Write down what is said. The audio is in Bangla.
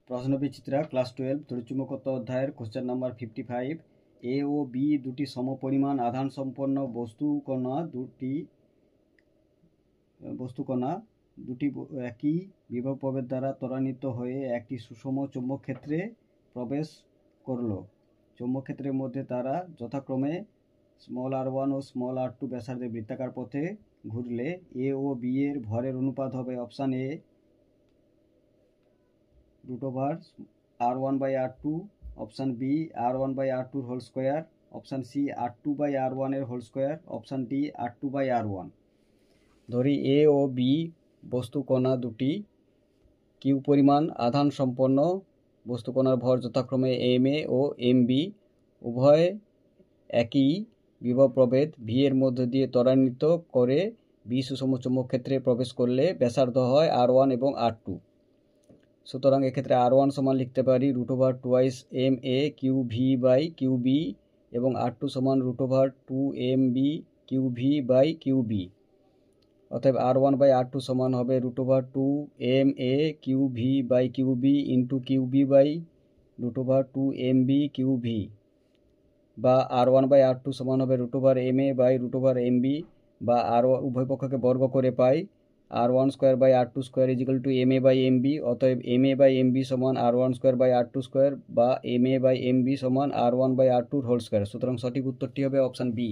প্রশ্নবিচিত্রা ক্লাস 12 তড়িৎচুম্বকত্ব অধ্যায়ের কোশ্চেন নাম্বার 55। এ ও বি দুটি সমপরিমাণ আধান সম্পন্ন বস্তুকণা দুটি একই বিভব প্রভেদ দ্বারা ত্বরান্বিত হয়ে একটি সুষম চৌম্বক ক্ষেত্রে প্রবেশ করল। চৌম্বক ক্ষেত্রের মধ্যে তারা যথাক্রমে r1 ও r2 ব্যাসার্ধের বৃত্তাকার পথে ঘুরলে এ ও বি এর ভরের অনুপাত হবে option A √r1/r2, option B r1/r2 whole square, option C r2/r1 এর whole square, option D r2/r1। ধরি এ ও বি বস্তুকণা দুটি কিউ পরিমাণ আধান সম্পন্ন। বস্তুকণার ভর যথাক্রমে M A O M B, উভয় একই বিভব প্রভেদ ভি এর মধ্য দিয়ে ত্বরান্বিত করে বি সুষম চৌম্বক ক্ষেত্রে প্রবেশ করলে ব্যাসার্ধ হয় r1 এবং r2। সুতরাং এক্ষেত্রে r1 সমান লিখতে পারি √2m a Q V by Q B এবং r2 সমান √2m b Q V by Q B. অতএব r1/r2 সমান হবে √2m a Q V by Q B into Q B by √2m b Q V, বা r1/r2 সমান হবে √m a by √m b, বা উভয় পক্ষকে বর্গ করে পাই r1/r2² = ma/mb। অতএব ma/mb সমান r1²/r2², বা ma/mb সমান r1/r2 হোল স্কোয়ার। সুতরাং সঠিক উত্তরটি হবে অপশান বি।